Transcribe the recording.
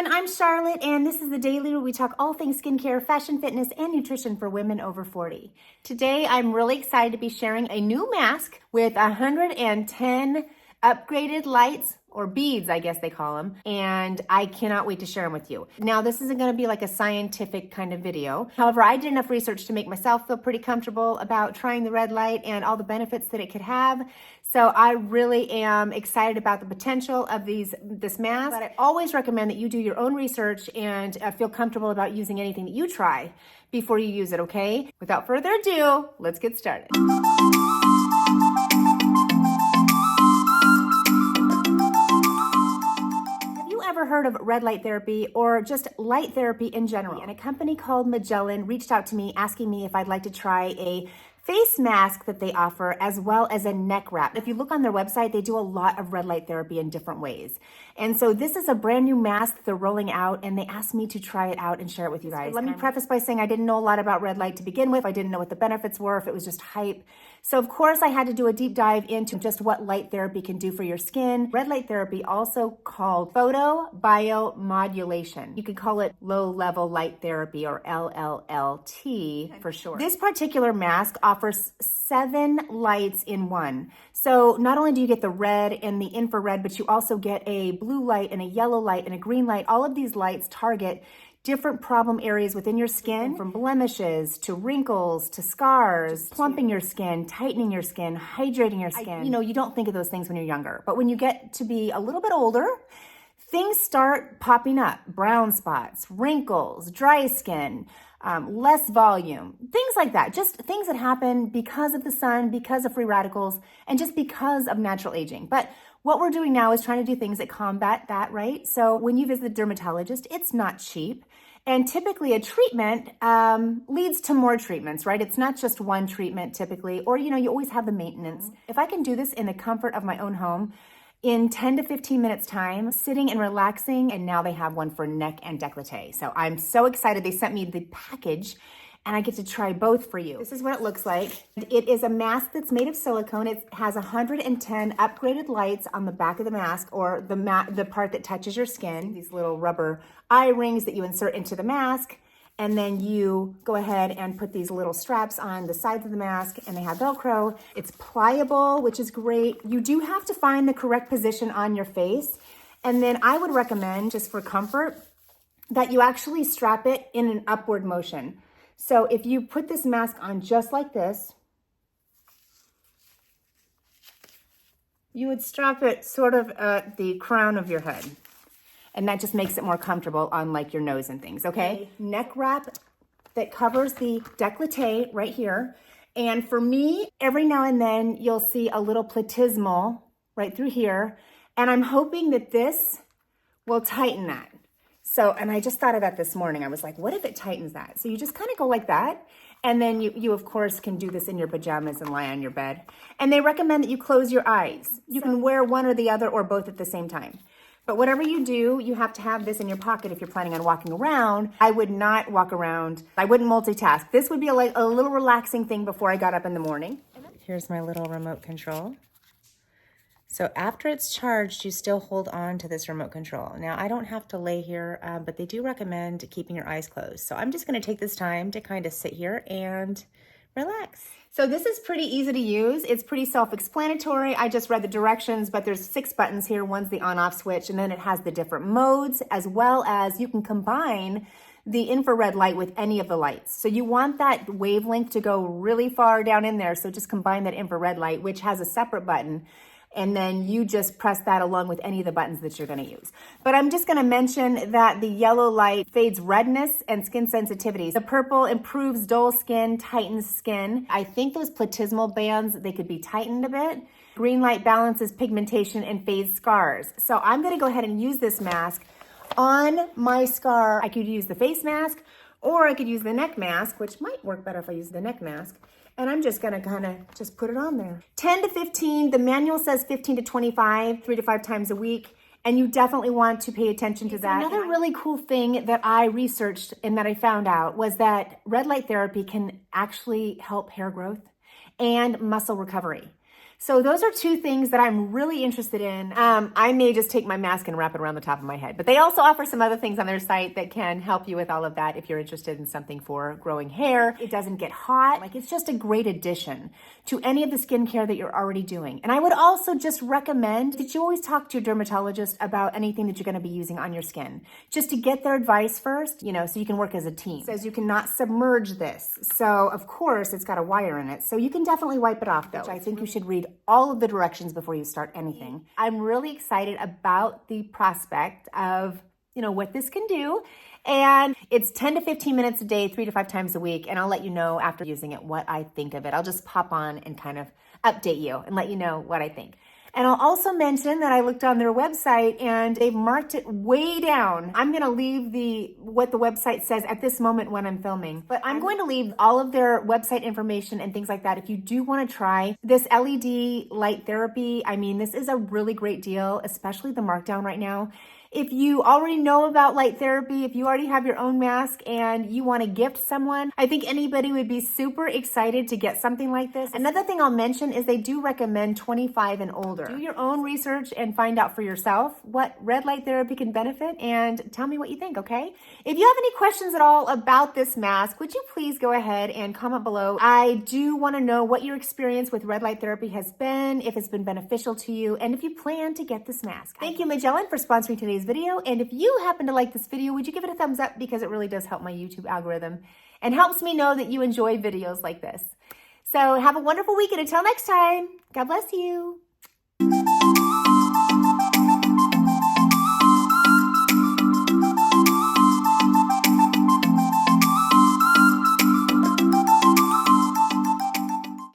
everyone, I'm Charlotte, and this is the Daily where we talk all things skincare, fashion, fitness, and nutrition for women over 40. Today, I'm really excited to be sharing a new mask with 110 upgraded lights, or beads, I guess they call them, and I cannot wait to share them with you. Now, this isn't gonna be like a scientific kind of video. However, I did enough research to make myself feel pretty comfortable about trying the red light and all the benefits that it could have. So I really am excited about the potential of this mask, but I always recommend that you do your own research and feel comfortable about using anything that you try before you use it, okay? Without further ado, let's get started. Ever heard of red light therapy or just light therapy in general? And a company called Megelin reached out to me asking me if I'd like to try a face mask that they offer as well as a neck wrap. If you look on their website, they do a lot of red light therapy in different ways. And so this is a brand new mask they're rolling out, and they asked me to try it out and share it with you guys. Let me preface by saying I didn't know a lot about red light to begin with. I didn't know what the benefits were, if it was just hype. So of course I had to do a deep dive into just what light therapy can do for your skin. Red light therapy, also called photobiomodulation. You could call it low level light therapy, or LLLT for short. This particular mask offers 7 lights in one. So not only do you get the red and the infrared, but you also get a blue light and a yellow light and a green light. All of these lights target different problem areas within your skin, from blemishes to wrinkles to scars, plumping your skin, tightening your skin, hydrating your skin. You don't think of those things when you're younger, but when you get to be a little bit older, things start popping up. Brown spots, wrinkles, dry skin, less volume, things like that. Just things that happen because of the sun, because of free radicals, and just because of natural aging. But what we're doing now is trying to do things that combat that, right? So when you visit a dermatologist, it's not cheap. And typically a treatment leads to more treatments, right? It's not just one treatment typically, or you always have the maintenance. If I can do this in the comfort of my own home, in 10 to 15 minutes time, sitting and relaxing, and now they have one for neck and décolleté. So I'm so excited. They sent me the package and I get to try both for you. This is what it looks like. It is a mask that's made of silicone. It has 110 upgraded lights on the back of the mask, or the part that touches your skin. These little rubber eye rings that you insert into the mask. And then you go ahead and put these little straps on the sides of the mask, and they have Velcro. It's pliable, which is great. You do have to find the correct position on your face. And then I would recommend, just for comfort, that you actually strap it in an upward motion. So if you put this mask on just like this, you would strap it sort of at the crown of your head. And that just makes it more comfortable on like your nose and things, okay? Neck wrap that covers the décolleté right here. And for me, every now and then you'll see a little platysmal right through here. And I'm hoping that this will tighten that. So, and I just thought of that this morning. I was like, what if it tightens that? So you just kind of go like that. And then you of course can do this in your pajamas and lie on your bed. And they recommend that you close your eyes. You can wear one or the other or both at the same time. But whatever you do, you have to have this in your pocket if you're planning on walking around. I would not walk around. I wouldn't multitask. This would be a little relaxing thing before I got up in the morning. Here's my little remote control. So after it's charged, you still hold on to this remote control. Now, I don't have to lay here, but they do recommend keeping your eyes closed. So I'm just gonna take this time to kind of sit here and relax. So this is pretty easy to use. It's pretty self-explanatory. I just read the directions, but there's 6 buttons here. One's the on-off switch, and then it has the different modes, as well as you can combine the infrared light with any of the lights. So you want that wavelength to go really far down in there. So just combine that infrared light, which has a separate button, and then you just press that along with any of the buttons that you're gonna use. But I'm just gonna mention that the yellow light fades redness and skin sensitivity. The purple improves dull skin, tightens skin. I think those platysmal bands, they could be tightened a bit. Green light balances pigmentation and fades scars. So I'm gonna go ahead and use this mask on my scar. I could use the face mask, or I could use the neck mask, which might work better if I use the neck mask. And I'm just gonna kind of just put it on there. 10 to 15, the manual says 15 to 25, 3 to 5 times a week. And you definitely want to pay attention to that. Another really cool thing that I researched and that I found out was that red light therapy can actually help hair growth and muscle recovery. So those are two things that I'm really interested in. I may just take my mask and wrap it around the top of my head, but they also offer some other things on their site that can help you with all of that if you're interested in something for growing hair. It doesn't get hot. Like, it's just a great addition to any of the skincare that you're already doing. And I would also just recommend that you always talk to your dermatologist about anything that you're going to be using on your skin, just to get their advice first, you know, so you can work as a team. It says you cannot submerge this. So of course it's got a wire in it. So you can definitely wipe it off, though. Which I think you should read all of the directions before you start anything. I'm really excited about the prospect of, you know, what this can do. And it's 10 to 15 minutes a day, 3 to 5 times a week. And I'll let you know after using it what I think of it. I'll just pop on and kind of update you and let you know what I think. And I'll also mention that I looked on their website and they've marked it way down. I'm going to leave what the website says at this moment when I'm filming, but I'm going to leave all of their website information and things like that. If you do want to try this LED light therapy, I mean, this is a really great deal, especially the markdown right now. If you already know about light therapy, if you already have your own mask and you want to gift someone, I think anybody would be super excited to get something like this. Another thing I'll mention is they do recommend 25 and older. Do your own research and find out for yourself what red light therapy can benefit, and tell me what you think, okay? If you have any questions at all about this mask, would you please go ahead and comment below. I do want to know what your experience with red light therapy has been, if it's been beneficial to you, and if you plan to get this mask. Thank you, Megelin, for sponsoring today's video. And if you happen to like this video, would you give it a thumbs up, because it really does help my YouTube algorithm and helps me know that you enjoy videos like this. So have a wonderful week, and until next time, God bless you.